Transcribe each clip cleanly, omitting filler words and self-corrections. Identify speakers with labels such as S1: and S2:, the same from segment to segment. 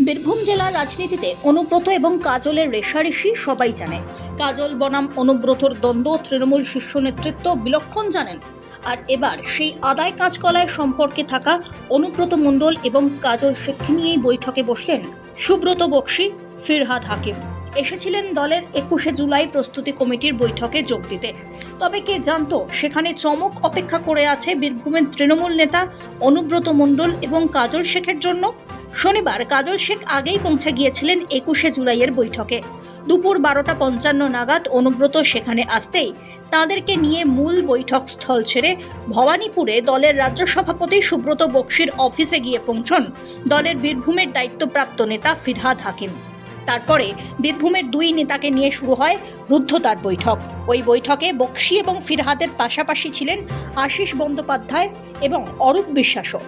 S1: বীরভূম জেলার রাজনীতিতে অনুব্রত এবং কাজলের রেষারেষি সবাই জানে। কাজল বনাম অনুব্রতর দ্বন্দ্ব তৃণমূল শীর্ষ নেতৃত্ব বিলক্ষণ জানেন। আর এবার সেই আদায় কাঁচকলায় সম্পর্কে থাকা অনুব্রত মণ্ডল এবং কাজল শেখকে নিয়েই বৈঠকে বসলেন সুব্রত বক্সী, ফিরহাদ হাকিম। এসেছিলেন দলের 21শে জুলাই প্রস্তুতি কমিটির বৈঠকে যোগ দিতে। তবে কে জানতো সেখানে চমক অপেক্ষা করে আছে বীরভূমের তৃণমূল নেতা অনুব্রত মণ্ডল এবং কাজল শেখের জন্য। শনিবার কাজল শেখ আগেই পৌঁছে গিয়েছিলেন 21শে জুলাইয়ের বৈঠকে। দুপুর 12:55 নাগাদ অনুব্রত সেখানে আসতেই তাঁদেরকে নিয়ে মূল বৈঠক স্থল ছেড়ে ভবানীপুরে দলের রাজ্য সভাপতি সুব্রত বক্সীর অফিসে গিয়ে পৌঁছন দলের বীরভূমের দায়িত্বপ্রাপ্ত নেতা ফিরহাদ হাকিম। তারপরে বীরভূমের দুই নেতাকে নিয়ে শুরু হয় রুদ্ধতার বৈঠক। ওই বৈঠকে বক্সী এবং ফিরহাদের পাশাপাশি ছিলেন আশিস বন্দ্যোপাধ্যায় এবং অরূপ বিশ্বাসও।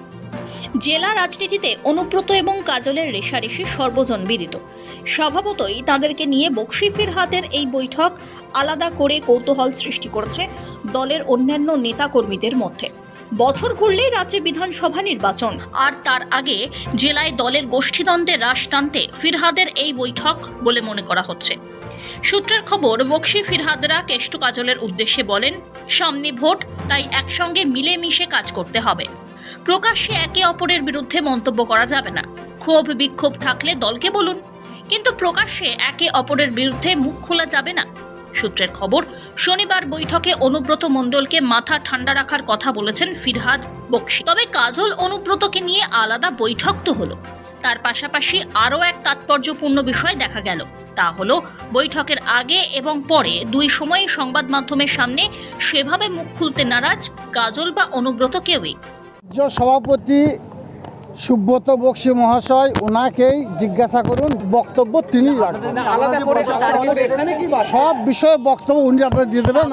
S1: জেলা রাজনীতিতে অনুব্রত এবং কাজলের রেষারেষি সর্বজন বিদিত। স্বভাবতই তাদেরকে নিয়ে বক্সী ফিরহাদের এই বৈঠক আলাদা করে কৌতূহল সৃষ্টি করছে দলের অন্যান্য নেতাকর্মীদের মধ্যে। বছর ঘুরলেই রাজ্যে বিধানসভা নির্বাচন, আর তার আগে জেলায় দলের গোষ্ঠীদ্বন্দ্বে রাশ টানতে ফিরহাদের এই বৈঠক বলে মনে করা হচ্ছে। সূত্রের খবর, বক্সী ফিরহাদরা কেষ্ট কাজলের উদ্দেশ্যে বলেন, সামনে ভোট, তাই একসঙ্গে মিলেমিশে কাজ করতে হবে। প্রকাশ্যে একে অপরের বিরুদ্ধে মন্তব্য করা যাবে না। ক্ষোভ বিক্ষোভ থাকলে দলকে বলুন, কিন্তু প্রকাশ্যে একে অপরের বিরুদ্ধে মুখ খোলা যাবে না। সূত্রের খবর, শনিবার বৈঠকে অনুব্রত মণ্ডলকে মাথা ঠান্ডা রাখার কথা বলেছেন ফিরহাদ, বক্সী। তবে কাজল অনুব্রতকে নিয়ে আলাদা বৈঠক তো হলো, তার পাশাপাশি আরও এক তাৎপর্যপূর্ণ বিষয় দেখা গেল। তা হলো, বৈঠকের আগে এবং পরে দুই সময় সংবাদ মাধ্যমের সামনে সেভাবে মুখ খুলতে নারাজ কাজল বা অনুব্রত কেউই।
S2: সভাপতি সুব্রত বক্সী মহাশয়, ওনাকেই জিজ্ঞাসা করুন, বক্তব্য তিনি রাখবেন। সব বিষয়ে বক্তব্য উনি আপনাদের দিয়ে দেবেন।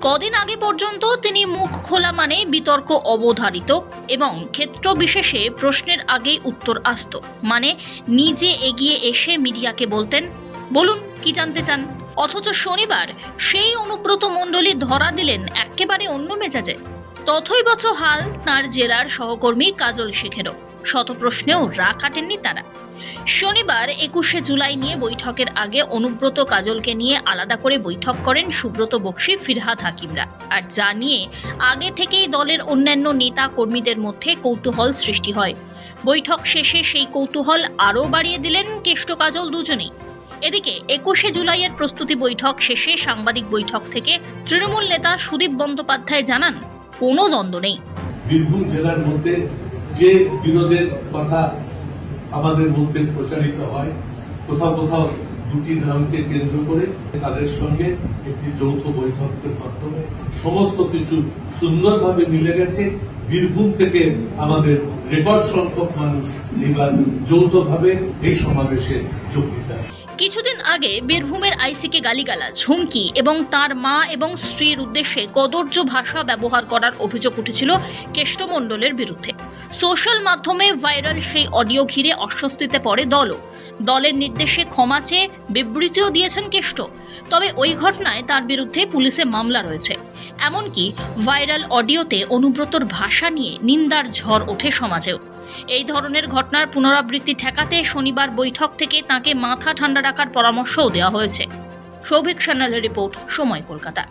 S1: কদিন আগে পর্যন্ত তিনি মুখ খোলা মানে বিতর্ক অবধারিত এবং ক্ষেত্র বিশেষে প্রশ্নের আগেই উত্তর আসত, মানে নিজে এগিয়ে এসে মিডিয়াকে বলতেন, বলুন কি জানতে চান। অথচ শনিবার সেই অনুব্রত মণ্ডলী ধরা দিলেন একেবারে অন্য মেজাজে। তথৈবচ হাল তাঁর জেলার সহকর্মী কাজল শেখেরও। শত প্রশ্নেও রা কাটেননি তারা। শনিবার 21শে জুলাই নিয়ে বৈঠকের আগে অনুব্রত কাজলকে নিয়ে আলাদা করে বৈঠক করেন সুব্রত বক্সী, ফিরহাদ হাকিমরা। আর যা নিয়ে আগে থেকেই দলের অন্যান্য নেতা কর্মীদের মধ্যে কৌতূহল সৃষ্টি হয়। বৈঠক শেষে সেই কৌতূহল আরও বাড়িয়ে দিলেন কেষ্ট কাজল দুজনেই। এদিকে 21শে জুলাইয়ের প্রস্তুতি বৈঠক শেষে সাংবাদিক বৈঠক থেকে তৃণমূল নেতা সুদীপ বন্দ্যোপাধ্যায় জানান, কোনো দ্বন্দ্ব নেই।
S3: বীরভূম জেলার মধ্যে যে বিরোধের কথা আমাদের মধ্যে প্রচারিত হয়, কোথাও কোথাও দুটি নামকে কেন্দ্র করে তাদের সঙ্গে একটি যৌথ বৈঠকের মাধ্যমে সমস্ত কিছু সুন্দরভাবে মিলে গেছে। বীরভূম থেকে আমাদের রেকর্ড সংখ্যক মানুষ এবার যৌথভাবে এই সমাবেশে যোগ দিতে আসে।
S1: কিছুদিন আগে বীরভূমের আইসিকে গালিগালাজ, হুমকি এবং তার মা এবং স্ত্রীর উদ্দেশ্যে কদর্য ভাষা ব্যবহার করার অভিযোগ উঠেছিল কেষ্ট মণ্ডলের বিরুদ্ধে। সোশ্যাল মাধ্যমে ভাইরাল সেই অডিও ঘিরে অস্বস্তিতে পড়ে দলও। দলের নির্দেশে ক্ষমা চেয়ে বিবৃতিও দিয়েছেন কেষ্ট। তবে ওই ঘটনায় তার বিরুদ্ধে পুলিশে মামলা রয়েছে। এমনকি ভাইরাল অডিওতে অনুব্রতর ভাষা নিয়ে নিন্দার ঝড় ওঠে সমাজেও। এই ধরনের ঘটনার পুনরাবৃত্তি ঠেকাতে শনিবার বৈঠক থেকে তাঁকে মাথা ঠান্ডা রাখার পরামর্শও দেওয়া হয়েছে। সৌভিক সান্যালের রিপোর্ট, সময়, কলকাতা।